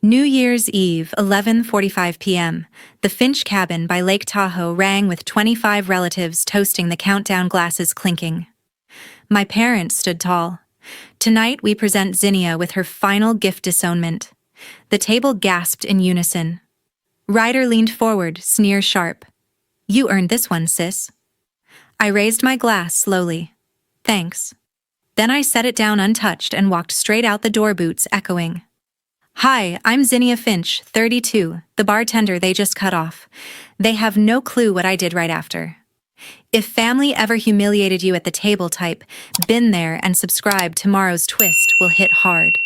New Year's Eve, 11:45 p.m. The Finch cabin by Lake Tahoe rang with 25 relatives toasting, the countdown glasses clinking. My parents stood tall. Tonight we present Zinnia with her final gift, disownment. The table gasped in unison. Ryder leaned forward, sneer sharp. "You earned this one, sis." I raised my glass slowly. "Thanks." Then I set it down untouched and walked straight out the door, boots echoing. "Hi, I'm Zinnia Finch, 32, the bartender they just cut off. They have no clue what I did right after. If family ever humiliated you at the table, type, been there, and subscribe. Tomorrow's twist will hit hard."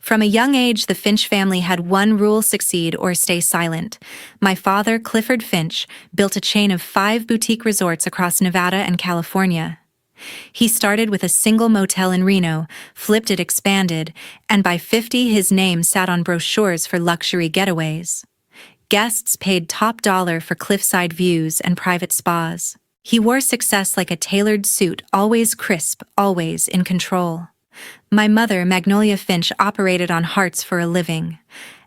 From a young age, the Finch family had one rule: succeed or stay silent. My father, Clifford Finch, built a chain of 5 boutique resorts across Nevada and California. He started with a single motel in Reno, flipped it, expanded, and by 50 his name sat on brochures for luxury getaways. Guests paid top dollar for cliffside views and private spas. He wore success like a tailored suit, always crisp, always in control. My mother, Magnolia Finch, operated on hearts for a living.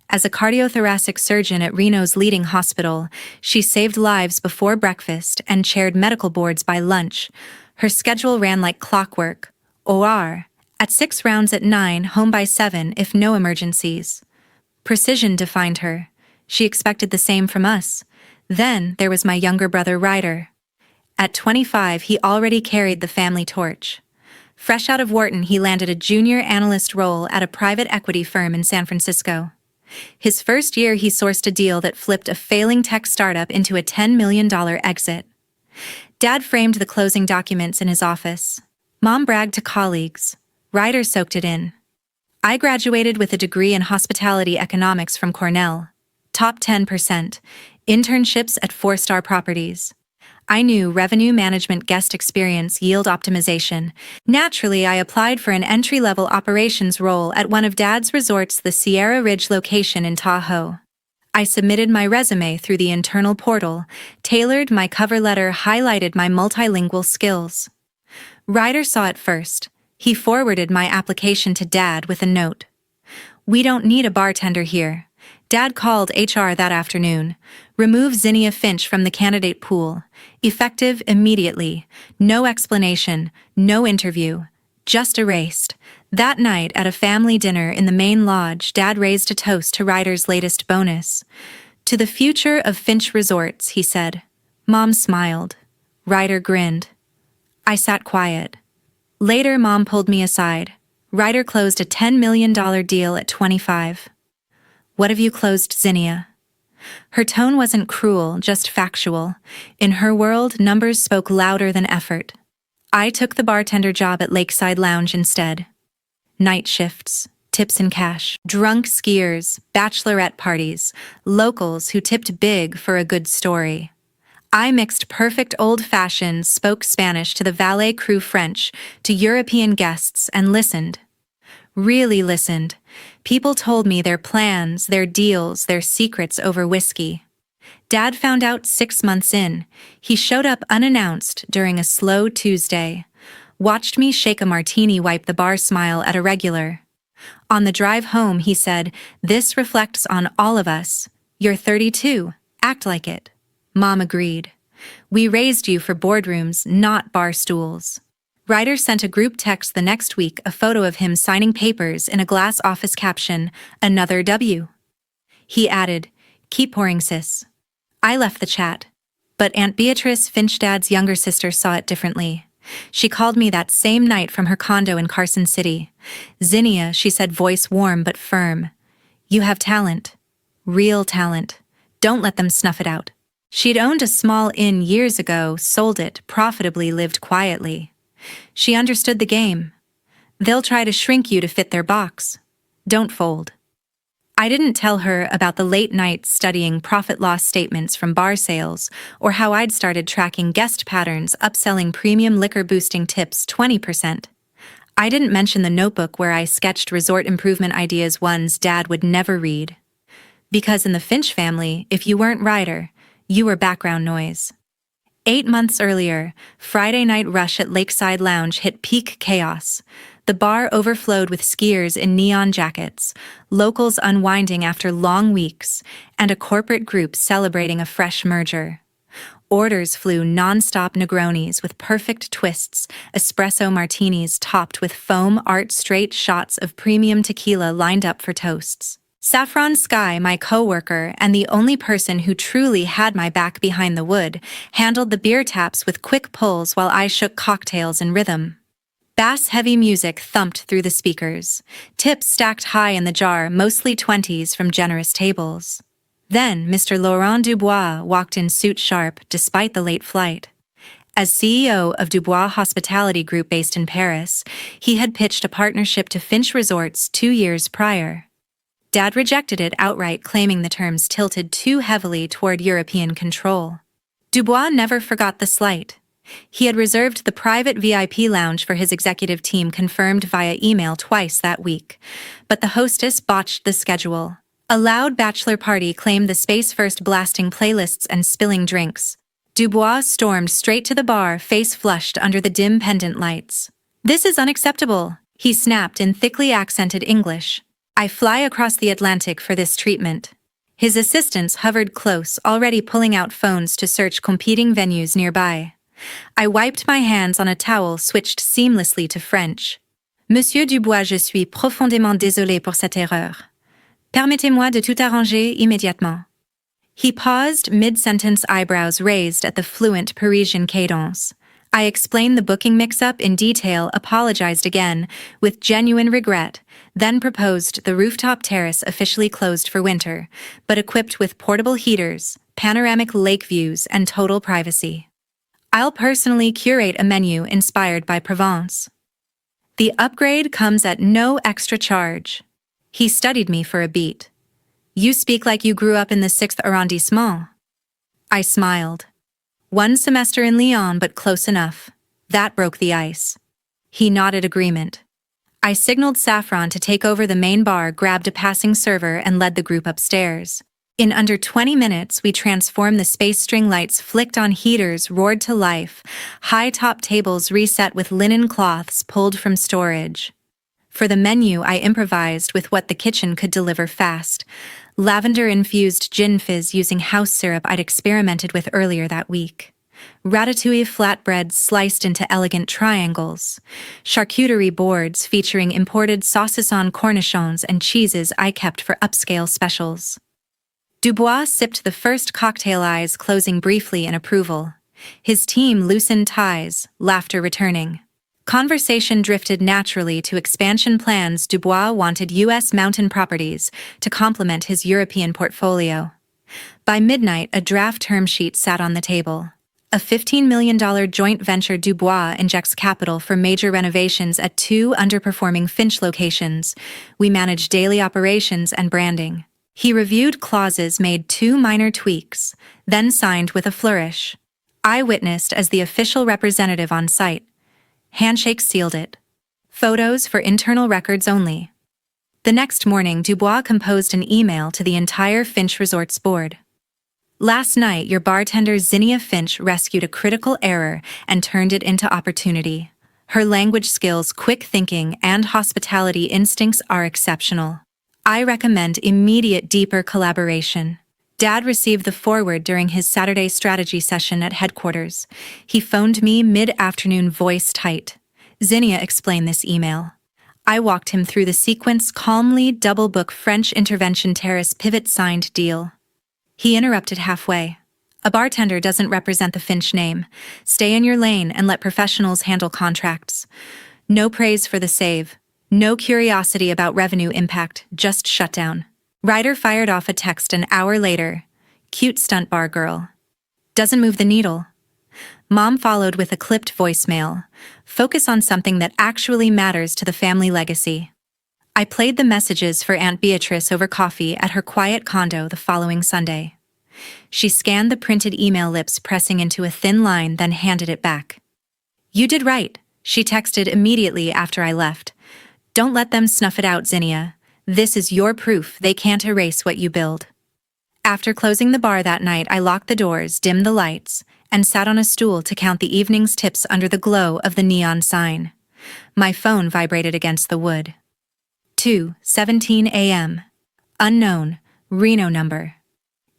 As a cardiothoracic surgeon at Reno's leading hospital, she saved lives before breakfast and chaired medical boards by lunch. Her schedule ran like clockwork. OR at 6, rounds at 9, home by 7 if no emergencies. Precision defined her. She expected the same from us. Then there was my younger brother, Ryder. At 25, he already carried the family torch. Fresh out of Wharton, he landed a junior analyst role at a private equity firm in San Francisco. His first year, he sourced a deal that flipped a failing tech startup into a $10 million exit. Dad framed the closing documents in his office. Mom bragged to colleagues. Ryder soaked it in. I graduated with a degree in hospitality economics from Cornell. Top 10%. Internships at 4-star properties. I knew revenue management, guest experience, yield optimization. Naturally, I applied for an entry-level operations role at one of Dad's resorts, the Sierra Ridge location in Tahoe. I submitted my resume through the internal portal, tailored my cover letter, highlighted my multilingual skills. Ryder saw it first. He forwarded my application to Dad with a note. "We don't need a bartender here." Dad called HR that afternoon. "Remove Zinnia Finch from the candidate pool. Effective immediately. No explanation, no interview. Just erased." That night at a family dinner in the main lodge, Dad raised a toast to Ryder's latest bonus. "To the future of Finch Resorts," he said. Mom smiled. Ryder grinned. I sat quiet. Later, Mom pulled me aside. "Ryder closed a $10 million deal at 25. What have you closed, Zinnia?" Her tone wasn't cruel, just factual. In her world, numbers spoke louder than effort. I took the bartender job at Lakeside Lounge instead. Night shifts, tips in cash, drunk skiers, bachelorette parties, locals who tipped big for a good story. I mixed perfect old-fashioned, spoke Spanish to the valet crew French, to European guests, and listened. Really listened. People told me their plans, their deals, their secrets over whiskey. Dad found out 6 months in. He showed up unannounced during a slow Tuesday. Watched me shake a martini, wipe the bar, smile at a regular. On the drive home, he said, "This reflects on all of us. You're 32. Act like it." Mom agreed. "We raised you for boardrooms, not bar stools." Ryder sent a group text the next week, a photo of him signing papers in a glass office, caption, "Another W." He added, "Keep pouring, sis." I left the chat. But Aunt Beatrice, Finch Dad's younger sister, saw it differently. She called me that same night from her condo in Carson City. "Zinnia," she said, voice warm but firm. "You have talent. Real talent. Don't let them snuff it out." She'd owned a small inn years ago, sold it, profitably, lived quietly. She understood the game. They'll try to shrink you to fit their box. Don't fold. I didn't tell her about the late nights studying profit-loss statements from bar sales, or how I'd started tracking guest patterns, upselling premium liquor, boosting tips 20%. I didn't mention the notebook where I sketched resort improvement ideas, ones Dad would never read. Because in the Finch family, if you weren't Ryder, you were background noise. 8 months earlier, Friday night rush at Lakeside Lounge hit peak chaos. The bar overflowed with skiers in neon jackets, locals unwinding after long weeks, and a corporate group celebrating a fresh merger. Orders flew non-stop Negronis with perfect twists, espresso martinis topped with foam art straight shots of premium tequila lined up for toasts. Saffron Sky, my co-worker and the only person who truly had my back behind the wood, handled the beer taps with quick pulls while I shook cocktails in rhythm. Bass-heavy music thumped through the speakers, tips stacked high in the jar, mostly 20s from generous tables. Then Mr. Laurent Dubois walked in suit sharp despite the late flight. As CEO of Dubois Hospitality Group based in Paris, he had pitched a partnership to Finch Resorts 2 years prior. Dad rejected it outright, claiming the terms tilted too heavily toward European control. Dubois never forgot the slight. He had reserved the private VIP lounge for his executive team, confirmed via email twice that week. But the hostess botched the schedule. A loud bachelor party claimed the space, first blasting playlists and spilling drinks. Dubois stormed straight to the bar, face flushed under the dim pendant lights. "This is unacceptable," he snapped in thickly accented English. "I fly across the Atlantic for this treatment." His assistants hovered close, already pulling out phones to search competing venues nearby. I wiped my hands on a towel, switched seamlessly to French. "Monsieur Dubois, je suis profondément désolé pour cette erreur. Permettez-moi de tout arranger immédiatement." He paused, mid-sentence, eyebrows raised at the fluent Parisian cadence. I explained the booking mix-up in detail, apologized again, with genuine regret, then proposed the rooftop terrace officially closed for winter, but equipped with portable heaters, panoramic lake views, and total privacy. "I'll personally curate a menu inspired by Provence. The upgrade comes at no extra charge." He studied me for a beat. "You speak like you grew up in the 6th arrondissement." I smiled. "1 semester in Lyon, but close enough." That broke the ice. He nodded agreement. I signaled Saffron to take over the main bar, grabbed a passing server, and led the group upstairs. In under 20 minutes, we transformed the space. String lights flicked on, heaters roared to life, high-top tables reset with linen cloths pulled from storage. For the menu, I improvised with what the kitchen could deliver fast. Lavender-infused gin fizz using house syrup I'd experimented with earlier that week. Ratatouille flatbreads sliced into elegant triangles. Charcuterie boards featuring imported saucisson cornichons and cheeses I kept for upscale specials. Dubois sipped the first cocktail, eyes closing briefly in approval. His team loosened ties, laughter returning. Conversation drifted naturally to expansion plans. Dubois wanted U.S. mountain properties to complement his European portfolio. By midnight, a draft term sheet sat on the table. A $15 million joint venture. Dubois injects capital for major renovations at 2 underperforming Finch locations. We manage daily operations and branding. He reviewed clauses, made 2 minor tweaks, then signed with a flourish. I witnessed as the official representative on site. Handshake sealed it. Photos for internal records only. The next morning, Dubois composed an email to the entire Finch Resorts board. "Last night, your bartender Zinnia Finch rescued a critical error and turned it into opportunity. Her language skills, quick thinking, and hospitality instincts are exceptional. I recommend immediate, deeper collaboration." Dad received the forward during his Saturday strategy session at headquarters. He phoned me mid-afternoon, voice tight. "Zinnia, explain this email." I walked him through the sequence calmly. Double book French intervention terrace pivot signed deal. He interrupted halfway. "A bartender doesn't represent the Finch name. Stay in your lane and let professionals handle contracts. No praise for the save. No curiosity about revenue impact, just shutdown." Ryder fired off a text an hour later. "Cute stunt bar girl. Doesn't move the needle." Mom followed with a clipped voicemail. "Focus on something that actually matters to the family legacy." I played the messages for Aunt Beatrice over coffee at her quiet condo the following Sunday. She scanned the printed email, lips pressing into a thin line, then handed it back. "You did right," she texted immediately after I left. "Don't let them snuff it out, Zinnia. This is your proof they can't erase what you build." After closing the bar that night, I locked the doors, dimmed the lights, and sat on a stool to count the evening's tips under the glow of the neon sign. My phone vibrated against the wood. 2:17 a.m. Unknown, Reno number.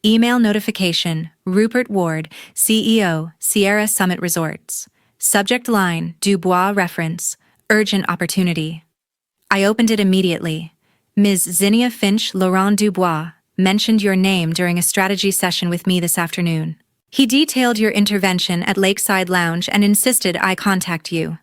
Email notification, Rupert Ward, CEO, Sierra Summit Resorts. Subject line, Dubois reference, urgent opportunity. I opened it immediately. Ms. Zinnia Finch, Laurent Dubois, mentioned your name during a strategy session with me this afternoon. He detailed your intervention at Lakeside Lounge and insisted I contact you.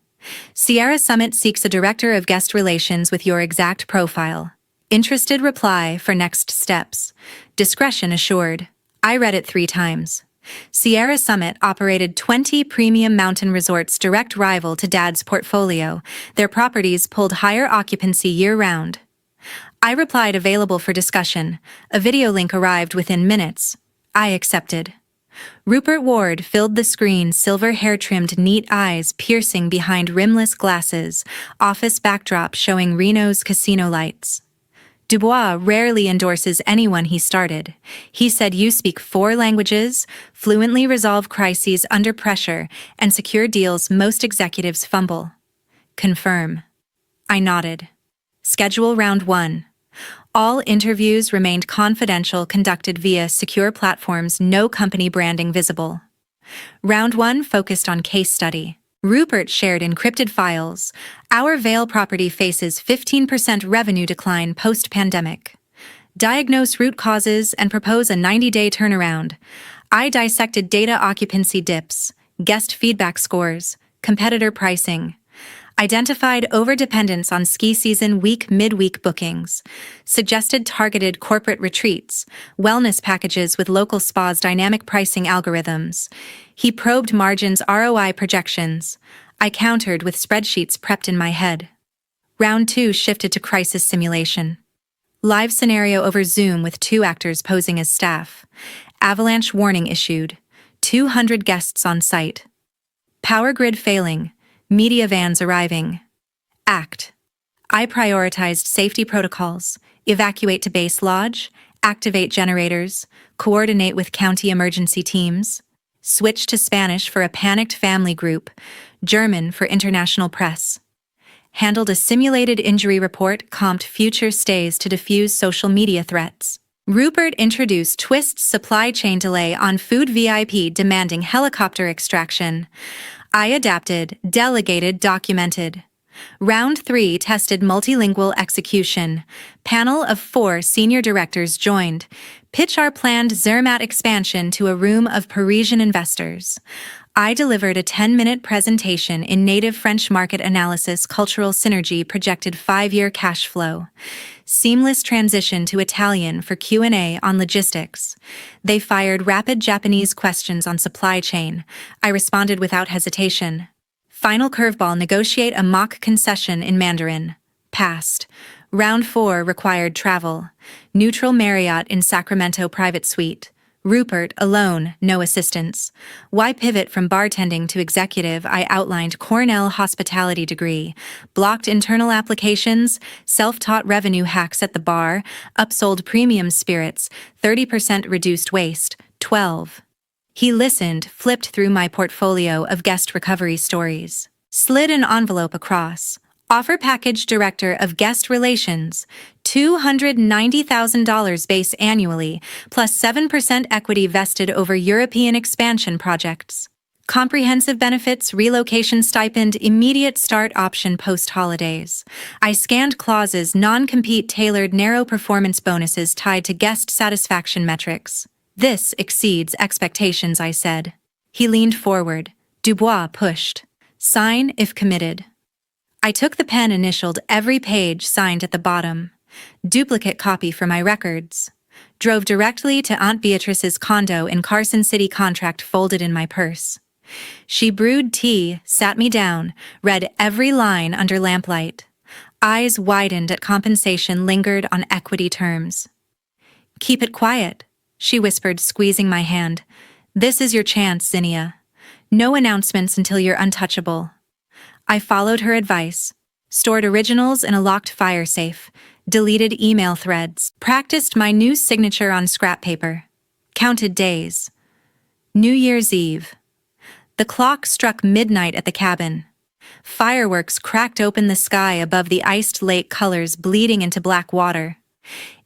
Sierra Summit seeks a director of guest relations with your exact profile. Interested reply for next steps. Discretion assured. I read it 3 times. Sierra Summit operated 20 premium mountain resorts, direct rival to Dad's portfolio. Their properties pulled higher occupancy year-round. I replied available for discussion. A video link arrived within minutes. I accepted. Rupert Ward filled the screen, silver hair-trimmed, neat eyes piercing behind rimless glasses, office backdrop showing Reno's casino lights. Dubois rarely endorses anyone he started. He said you speak 4 languages, fluently resolve crises under pressure, and secure deals most executives fumble. Confirm. I nodded. Schedule round 1. All interviews remained confidential, conducted via secure platforms, no company branding visible. Round 1 focused on case study. Rupert shared encrypted files. Our Vale property faces 15% revenue decline post-pandemic. Diagnose root causes and propose a 90-day turnaround. I dissected data: occupancy dips, guest feedback scores, competitor pricing. Identified overdependence on ski season midweek bookings. Suggested targeted corporate retreats, wellness packages with local spas, dynamic pricing algorithms. He probed margins, ROI projections. I countered with spreadsheets prepped in my head. Round 2 shifted to crisis simulation. Live scenario over Zoom with 2 actors posing as staff. Avalanche warning issued. 200 guests on site. Power grid failing. Media vans arriving. Act. I prioritized safety protocols, evacuate to base lodge, activate generators, coordinate with county emergency teams, switch to Spanish for a panicked family group, German for international press. Handled a simulated injury report, comped future stays to diffuse social media threats. Rupert introduced twists: supply chain delay on food, VIP demanding helicopter extraction. I adapted, delegated, documented. Round 3 tested multilingual execution. Panel of 4 senior directors joined. Pitch our planned Zermatt expansion to a room of Parisian investors. I delivered a 10-minute presentation in native French: market analysis, cultural synergy, projected 5-year cash flow. Seamless transition to Italian for Q&A on logistics. They fired rapid Japanese questions on supply chain. I responded without hesitation. Final curveball: negotiate a mock concession in Mandarin. Passed. Round 4 required travel. Neutral Marriott in Sacramento private suite. Rupert alone, no assistance. Why pivot from bartending to executive? I outlined Cornell hospitality degree, blocked internal applications, self-taught revenue hacks at the bar, upsold premium spirits, 30% reduced waste, 12. He listened, flipped through my portfolio of guest recovery stories, slid an envelope across. Offer package: director of guest relations, $290,000 base annually, plus 7% equity vested over European expansion projects. Comprehensive benefits: relocation stipend, immediate start option post-holidays. I scanned clauses: non-compete, tailored, narrow performance bonuses tied to guest satisfaction metrics. This exceeds expectations, I said. He leaned forward. Dubois pushed. Sign if committed. I took the pen, initialed every page, signed at the bottom. Duplicate copy for my records. Drove directly to Aunt Beatrice's condo in Carson City, contract folded in my purse. She brewed tea, sat me down, read every line under lamplight. Eyes widened at compensation, lingered on equity terms. Keep it quiet, she whispered, squeezing my hand. This is your chance, Zinnia. No announcements until you're untouchable. I followed her advice, stored originals in a locked fire safe, deleted email threads, practiced my new signature on scrap paper, counted days. New Year's Eve. The clock struck midnight at the cabin. Fireworks cracked open the sky above the iced lake, colors bleeding into black water.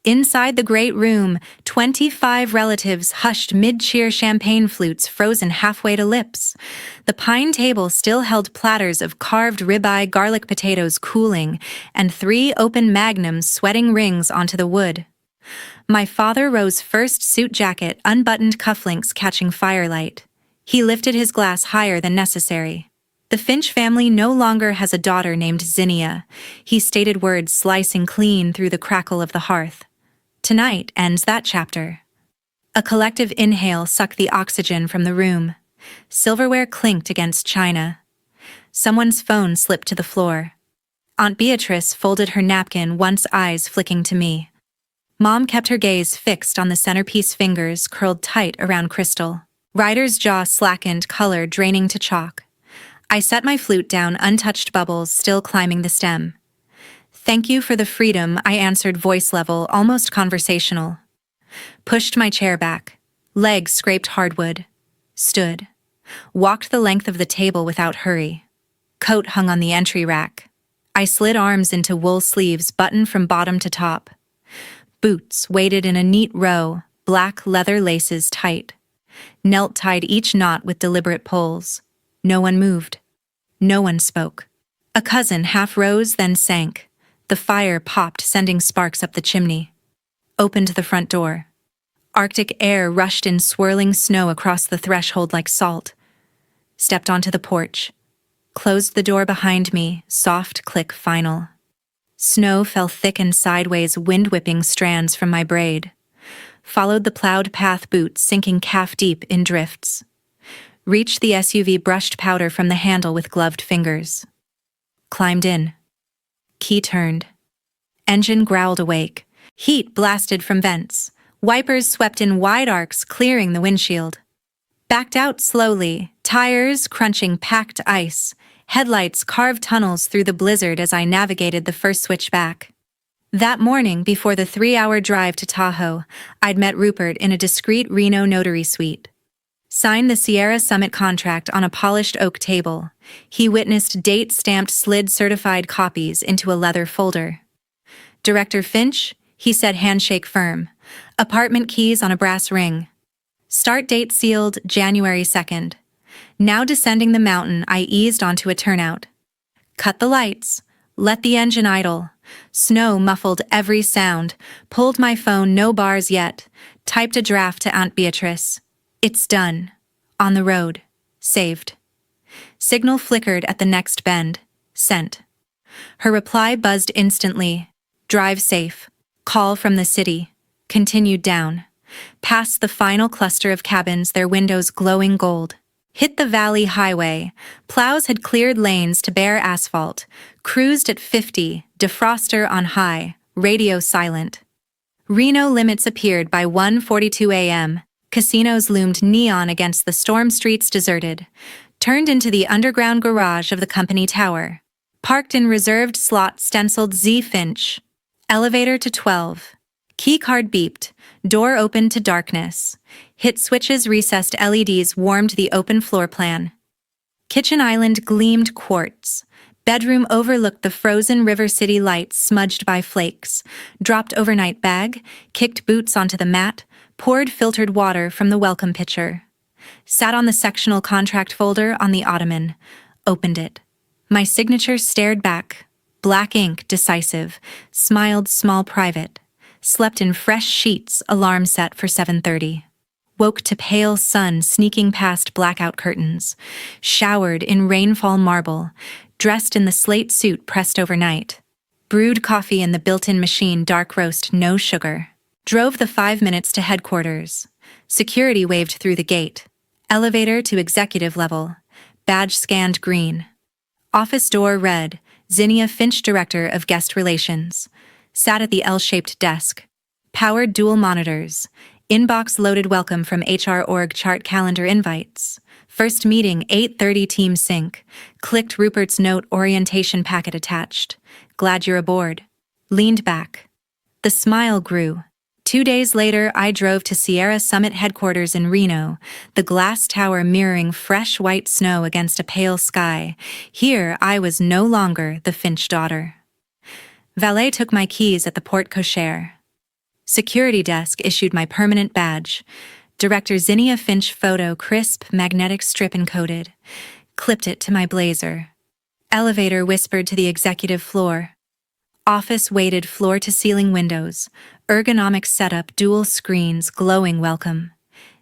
Inside the great room, 25 relatives hushed mid-cheer, champagne flutes frozen halfway to lips. The pine table still held platters of carved ribeye, garlic potatoes cooling, and 3 open magnums sweating rings onto the wood. My father rose first, suit jacket, unbuttoned cufflinks catching firelight. He lifted his glass higher than necessary. The Finch family no longer has a daughter named Zinnia, he stated, words slicing clean through the crackle of the hearth. Tonight ends that chapter. A collective inhale sucked the oxygen from the room. Silverware clinked against china. Someone's phone slipped to the floor. Aunt Beatrice folded her napkin, once eyes flicking to me. Mom kept her gaze fixed on the centerpiece, fingers curled tight around crystal. Ryder's jaw slackened, color draining to chalk. I set my flute down, untouched bubbles still climbing the stem. "Thank you for the freedom," I answered, voice level, almost conversational. Pushed my chair back. Legs scraped hardwood. Stood. Walked the length of the table without hurry. Coat hung on the entry rack. I slid arms into wool sleeves, buttoned from bottom to top. Boots waited in a neat row, black leather laces tight. Knelt, tied each knot with deliberate pulls. No one moved. No one spoke. A cousin half rose, then sank. The fire popped, sending sparks up the chimney. Opened the front door. Arctic air rushed in, swirling snow across the threshold like salt. Stepped onto the porch. Closed the door behind me, soft click final. Snow fell thick and sideways, wind-whipping strands from my braid. Followed the plowed path, boots sinking calf-deep in drifts. Reached the SUV, brushed powder from the handle with gloved fingers. Climbed in. Key turned. Engine growled awake. Heat blasted from vents. Wipers swept in wide arcs, clearing the windshield. Backed out slowly, tires crunching packed ice. Headlights carved tunnels through the blizzard as I navigated the first switch back. That morning, before the 3-hour drive to Tahoe, I'd met Rupert in a discreet Reno notary suite. Signed the Sierra Summit contract on a polished oak table. He witnessed date-stamped, slid-certified copies into a leather folder. "Director Finch," he said, handshake firm. "Apartment keys on a brass ring. Start date sealed January 2nd. Now descending the mountain, I eased onto a turnout. Cut the lights. Let the engine idle. Snow muffled every sound. Pulled my phone, no bars yet. Typed a draft to Aunt Beatrice. It's done. On the road. Saved. Signal flickered at the next bend. Sent. Her reply buzzed instantly. Drive safe. Call from the city. Continued down. Past the final cluster of cabins, their windows glowing gold. Hit the valley highway. Plows had cleared lanes to bare asphalt. Cruised at 50, defroster on high, radio silent. Reno limits appeared by 1:42 a.m. Casinos loomed neon against the storm, streets deserted. Turned into the underground garage of the company tower. Parked in reserved slot, stenciled Z Finch. Elevator to 12. Keycard beeped. Door opened to darkness. Hit switches, recessed LEDs warmed the open floor plan. Kitchen island gleamed quartz. Bedroom overlooked the frozen River City lights, smudged by flakes. Dropped overnight bag, kicked boots onto the mat, poured filtered water from the welcome pitcher. Sat on the sectional contract folder on the ottoman. Opened it. My signature stared back. Black ink, decisive. Smiled, small, private. Slept in fresh sheets, alarm set for 7:30. Woke to pale sun sneaking past blackout curtains. Showered in rainfall marble. Dressed in the slate suit pressed overnight. Brewed coffee in the built-in machine, dark roast, no sugar. Drove the 5 minutes to headquarters. Security waved through the gate. Elevator to executive level. Badge scanned green. Office door red. Zinnia Finch, Director of Guest Relations. Sat at the L-shaped desk. Powered dual monitors. Inbox loaded, welcome from HR org chart, calendar invites. First meeting 8:30, team sync. Clicked Rupert's note, orientation packet attached. Glad you're aboard. Leaned back. The smile grew. 2 days later, I drove to Sierra Summit headquarters in Reno, the glass tower mirroring fresh white snow against a pale sky. Here, I was no longer the Finch daughter. Valet took my keys at the porte cochere. Security desk issued my permanent badge. Director Zinnia Finch photo, crisp, magnetic strip encoded. Clipped it to my blazer. Elevator whispered to the executive floor. Office weighted floor-to-ceiling windows. Ergonomic setup, dual screens, glowing welcome.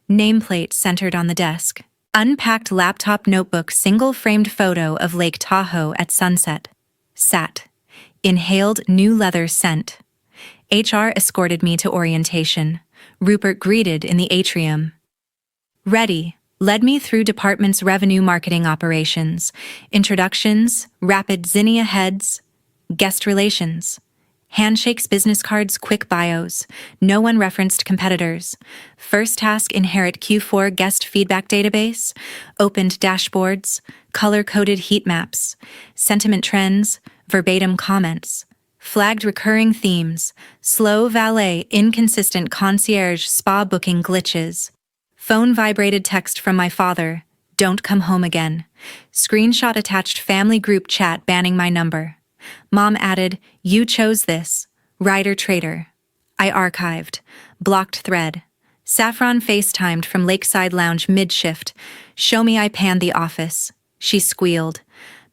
Nameplate centered on the desk. Unpacked laptop notebook, single-framed photo of Lake Tahoe at sunset. Sat. Inhaled new leather scent. HR escorted me to orientation. Rupert greeted in the atrium. Ready. Led me through department's revenue marketing operations. Introductions, rapid Zinnia heads, guest relations. Handshakes, business cards, quick bios. No one referenced competitors. First task, inherit Q4 guest feedback database. Opened dashboards. Color-coded heat maps. Sentiment trends. Verbatim comments. Flagged recurring themes. Slow valet, inconsistent concierge, spa booking glitches. Phone vibrated text from my father. Don't come home again. Screenshot attached family group chat banning my number. Mom added, you chose this. Ryder traitor. I archived. Blocked thread. Saffron FaceTimed from Lakeside Lounge mid-shift. Show me I panned the office. She squealed.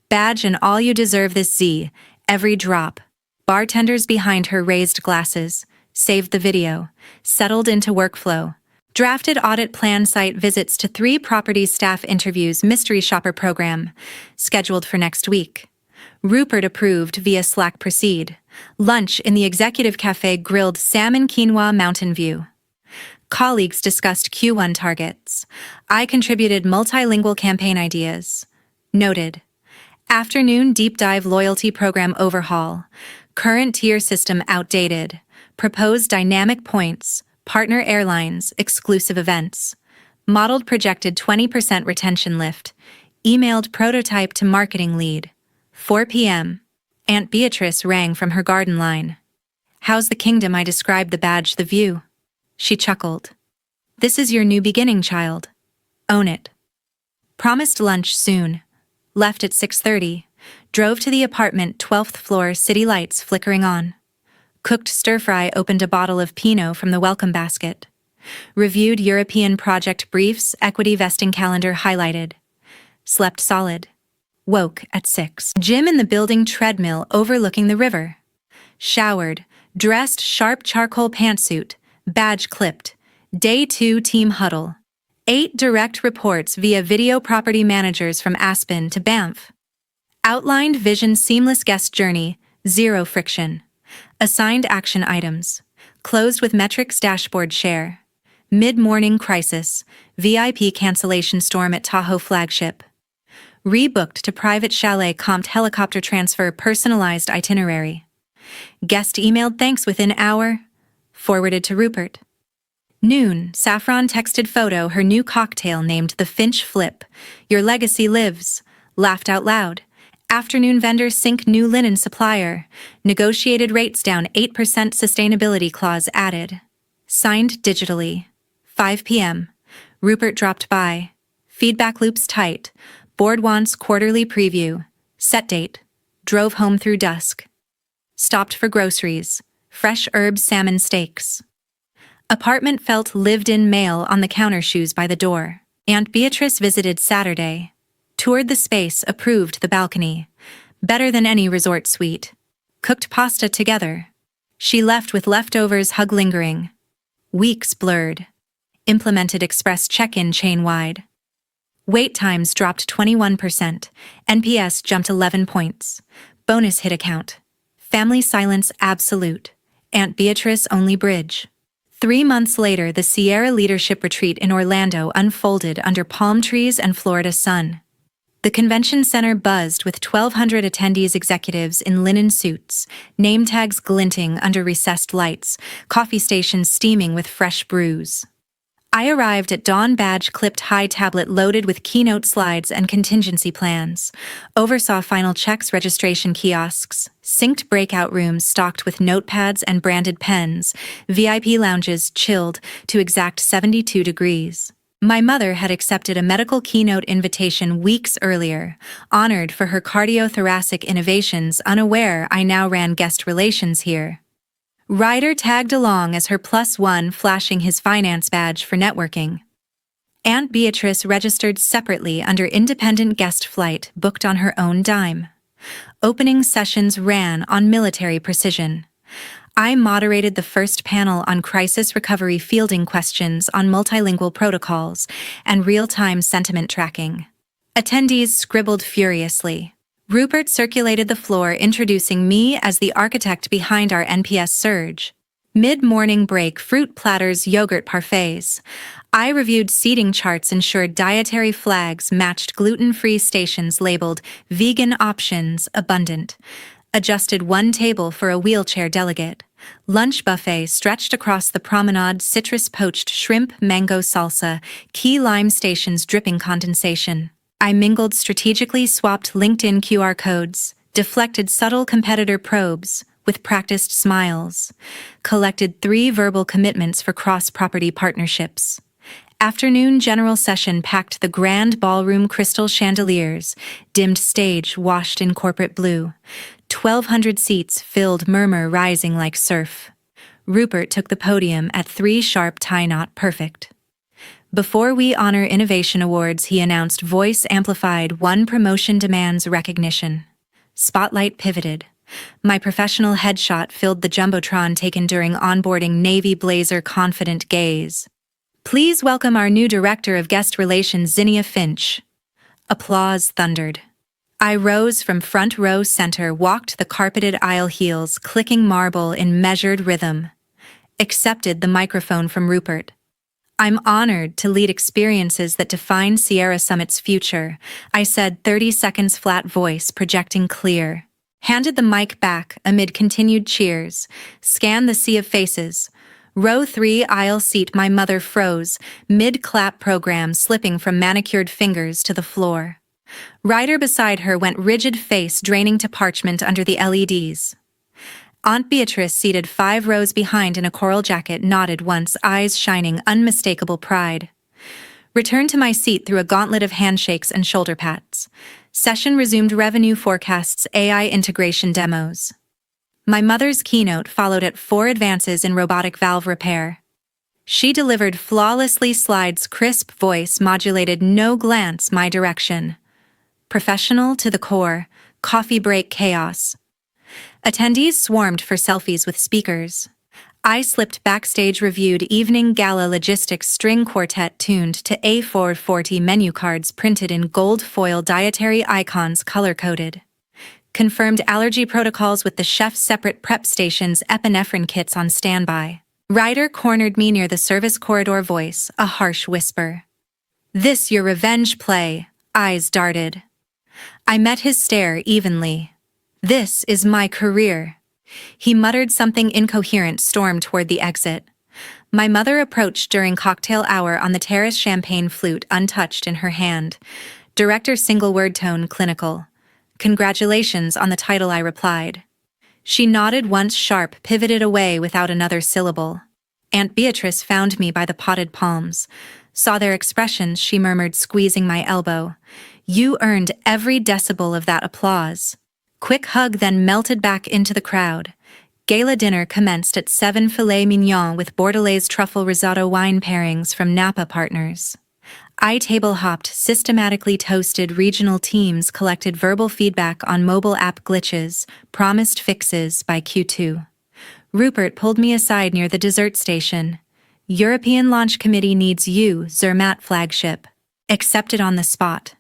Badge and all you deserve this Z. Every drop. Bartenders behind her raised glasses. Saved the video. Settled into workflow. Drafted audit plan, site visits to 3 property staff interviews, mystery shopper program. Scheduled for next week. Rupert approved via Slack proceed. Lunch in the executive cafe, grilled salmon quinoa Mountain View. Colleagues discussed Q1 targets. I contributed multilingual campaign ideas. Noted. Afternoon deep dive loyalty program overhaul. Current tier system outdated. Proposed dynamic points. Partner airlines, exclusive events. Modeled projected 20% retention lift. Emailed prototype to marketing lead. 4 p.m. Aunt Beatrice rang from her garden line. How's the kingdom? I described the badge, the view. She chuckled. This is your new beginning, child. Own it. Promised lunch soon. Left at 6:30. Drove to the apartment, 12th floor, city lights flickering on. Cooked stir-fry, opened a bottle of Pinot from the welcome basket. Reviewed European project briefs, equity vesting calendar highlighted. Slept solid. Woke at 6. Gym in the building, treadmill overlooking the river. Showered, dressed, sharp charcoal pantsuit, badge clipped. Day 2 team huddle. 8 direct reports via video, property managers from Aspen to Banff. Outlined vision, seamless guest journey, 0 friction. Assigned action items. Closed with metrics, dashboard share. Mid-morning crisis. VIP cancellation storm at Tahoe flagship. Rebooked to private chalet, comped helicopter transfer, personalized itinerary. Guest emailed thanks within hour. Forwarded to Rupert. Noon, Saffron texted photo, her new cocktail named the Finch Flip. Your legacy lives. Laughed out loud. Afternoon, vendor sync, new linen supplier. Negotiated rates down, 8% sustainability clause added. Signed digitally. 5 p.m. Rupert dropped by. Feedback loops tight. Board wants quarterly preview. Set date. Drove home through dusk. Stopped for groceries. Fresh herbs, salmon steaks. Apartment felt lived-in, mail on the counter, shoes by the door. Aunt Beatrice visited Saturday. Toured the space, approved the balcony. Better than any resort suite. Cooked pasta together. She left with leftovers, hug lingering. Weeks blurred. Implemented express check-in chain-wide. Wait times dropped 21%. NPS jumped 11 points. Bonus hit account. Family silence absolute. Aunt Beatrice only bridge. 3 months later, the Sierra Leadership Retreat in Orlando unfolded under palm trees and Florida sun. The convention center buzzed with 1,200 attendees, executives in linen suits, name tags glinting under recessed lights, coffee stations steaming with fresh brews. I arrived at dawn, badge clipped, high tablet loaded with keynote slides and contingency plans. Oversaw final checks, registration kiosks, synced breakout rooms stocked with notepads and branded pens, VIP lounges chilled to exact 72 degrees. My mother had accepted a medical keynote invitation weeks earlier, honored for her cardiothoracic innovations, unaware I now ran guest relations here. Ryder tagged along as her +1, flashing his finance badge for networking. Aunt Beatrice registered separately under independent guest flight, booked on her own dime. Opening sessions ran on military precision. I moderated the first panel on crisis recovery, fielding questions on multilingual protocols and real-time sentiment tracking. Attendees scribbled furiously. Rupert circulated the floor, introducing me as the architect behind our NPS surge. Mid-morning break, fruit platters, yogurt parfaits. I reviewed seating charts, ensured dietary flags matched gluten-free stations labeled vegan options abundant. Adjusted one table for a wheelchair delegate. Lunch buffet stretched across the promenade, citrus, poached shrimp, mango salsa, key lime stations dripping condensation. I mingled strategically, swapped LinkedIn QR codes, deflected subtle competitor probes with practiced smiles, collected 3 verbal commitments for cross-property partnerships. Afternoon general session packed the grand ballroom, crystal chandeliers, dimmed stage washed in corporate blue. 1,200 seats filled, murmur rising like surf. Rupert took the podium at 3 sharp, tie knot perfect. Before we honor innovation awards, he announced, voice amplified, 1 promotion demands recognition. Spotlight pivoted. My professional headshot filled the jumbotron taken during onboarding, navy blazer, confident gaze. Please welcome our new director of guest relations, Zinnia Finch. Applause thundered. I rose from front row center, walked the carpeted aisle, heels clicking marble in measured rhythm. Accepted the microphone from Rupert. I'm honored to lead experiences that define Sierra Summit's future, I said, 30 seconds flat, voice projecting clear. Handed the mic back amid continued cheers. Scanned the sea of faces. Row 3, aisle seat. My mother froze, mid-clap, program slipping from manicured fingers to the floor. Ryder beside her went rigid, face draining to parchment under the LEDs. Aunt Beatrice, seated 5 rows behind in a coral jacket, nodded once, eyes shining unmistakable pride. Returned to my seat through a gauntlet of handshakes and shoulder pats. Session resumed, revenue forecasts, AI integration demos. My mother's keynote followed at 4, advances in robotic valve repair. She delivered flawlessly, slides crisp, voice modulated, no glance my direction. Professional to the core, coffee break chaos. Attendees swarmed for selfies with speakers. I slipped backstage, reviewed evening gala logistics, string quartet tuned to A440, menu cards printed in gold foil, dietary icons color-coded. Confirmed allergy protocols with the chef's separate prep stations, epinephrine kits on standby. Ryder cornered me near the service corridor, voice a harsh whisper. This your revenge play? Eyes darted. I met his stare evenly. This is my career. He muttered something incoherent, stormed toward the exit. My mother approached during cocktail hour on the terrace, champagne flute untouched in her hand. Director, single word tone, clinical. Congratulations on the title, I replied. She nodded once, sharp, pivoted away without another syllable. Aunt Beatrice found me by the potted palms. Saw their expressions, she murmured, squeezing my elbow. You earned every decibel of that applause. Quick hug, then melted back into the crowd. Gala dinner commenced at 7, filet mignon with Bordelaise truffle risotto, wine pairings from Napa partners. I table hopped, systematically toasted regional teams, collected verbal feedback on mobile app glitches, promised fixes by Q2. Rupert pulled me aside near the dessert station. European launch committee needs you, Zermatt flagship. Accepted on the spot.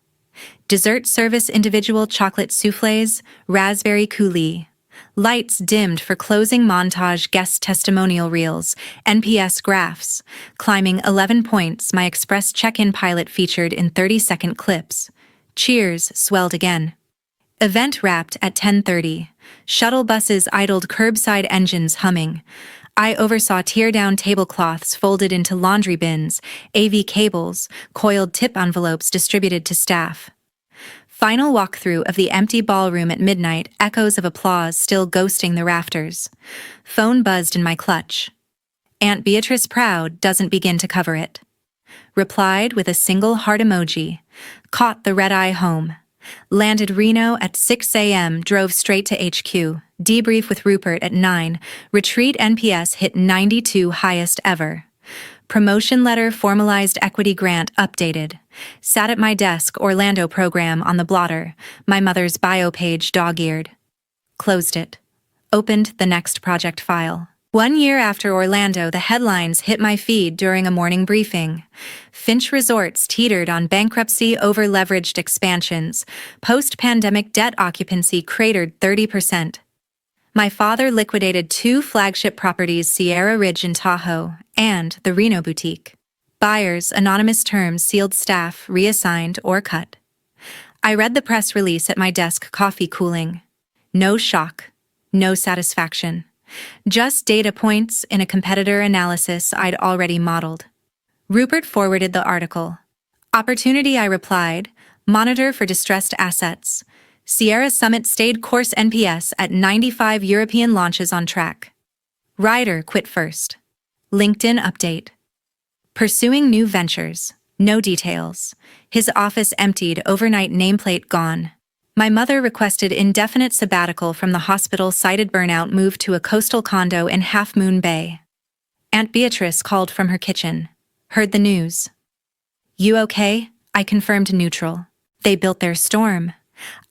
Dessert service, individual chocolate soufflés, raspberry coulis. Lights dimmed for closing montage, guest testimonial reels, NPS graphs. Climbing 11 points, my express check-in pilot featured in 30-second clips. Cheers swelled again. Event wrapped at 10:30. Shuttle buses idled, curbside engines humming. I oversaw tear-down tablecloths folded into laundry bins, AV cables, coiled tip envelopes distributed to staff. Final walkthrough of the empty ballroom at midnight, echoes of applause still ghosting the rafters. Phone buzzed in my clutch. Aunt Beatrice proud doesn't begin to cover it. Replied with a single heart emoji. Caught the red-eye home. Landed Reno at 6 a.m., drove straight to HQ. Debrief with Rupert at 9. Retreat NPS hit 92, highest ever. Promotion letter formalized equity grant updated. Sat at my desk, Orlando program on the blotter, my mother's bio page dog-eared. Closed it. Opened the next project file. 1 year after Orlando, the headlines hit my feed during a morning briefing. Finch Resorts teetered on bankruptcy over leveraged expansions. Post-pandemic debt occupancy cratered 30%. My father liquidated 2 flagship properties, Sierra Ridge in Tahoe and the Reno Boutique. Buyers, anonymous terms, sealed staff, reassigned or cut. I read the press release at my desk, coffee cooling. No shock, no satisfaction. Just data points in a competitor analysis I'd already modeled. Rupert forwarded the article. Opportunity, I replied. Monitor for distressed assets. Sierra Summit stayed course, NPS at 95, European launches on track. Ryder quit first. LinkedIn update. Pursuing new ventures. No details. His office emptied, overnight nameplate gone. My mother requested indefinite sabbatical from the hospital, cited burnout, moved to a coastal condo in Half Moon Bay. Aunt Beatrice called from her kitchen. Heard the news. You okay? I confirmed, neutral. They built their storm.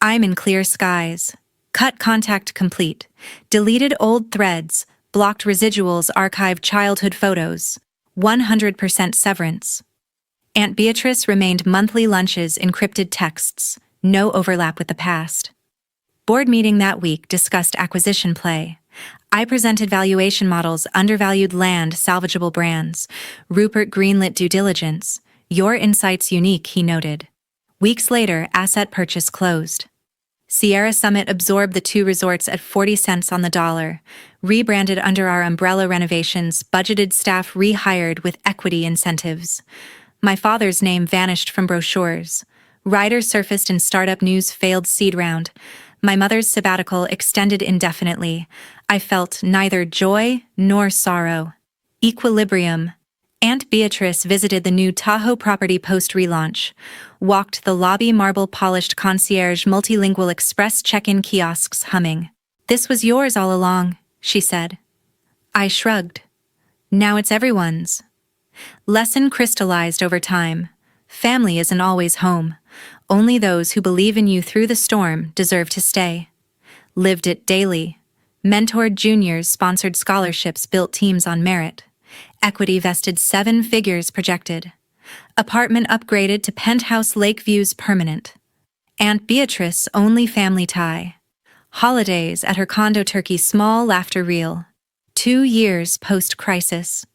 I'm in clear skies. Cut contact complete. Deleted old threads. Blocked residuals, archived childhood photos. 100% severance. Aunt Beatrice remained monthly lunches, encrypted texts. No overlap with the past. Board meeting that week discussed acquisition play. I presented valuation models, undervalued land, salvageable brands. Rupert greenlit due diligence. Your insight's unique, he noted. Weeks later, asset purchase closed. Sierra Summit absorbed the 2 resorts at 40 cents on the dollar. Rebranded under our umbrella, renovations, budgeted staff rehired with equity incentives. My father's name vanished from brochures. Ryder surfaced in startup news, failed seed round. My mother's sabbatical extended indefinitely. I felt neither joy nor sorrow. Equilibrium. Aunt Beatrice visited the new Tahoe property post-relaunch. Walked the lobby, marble-polished concierge, multilingual express check-in kiosks humming. This was yours all along, she said. I shrugged. Now it's everyone's. Lesson crystallized over time. Family isn't always home. Only those who believe in you through the storm deserve to stay. Lived it daily. Mentored juniors, sponsored scholarships, built teams on merit. Equity vested, 7 figures projected. Apartment upgraded to penthouse, lake views permanent. Aunt Beatrice only family tie. Holidays at her condo, turkey small, laughter real. 2 years post-crisis.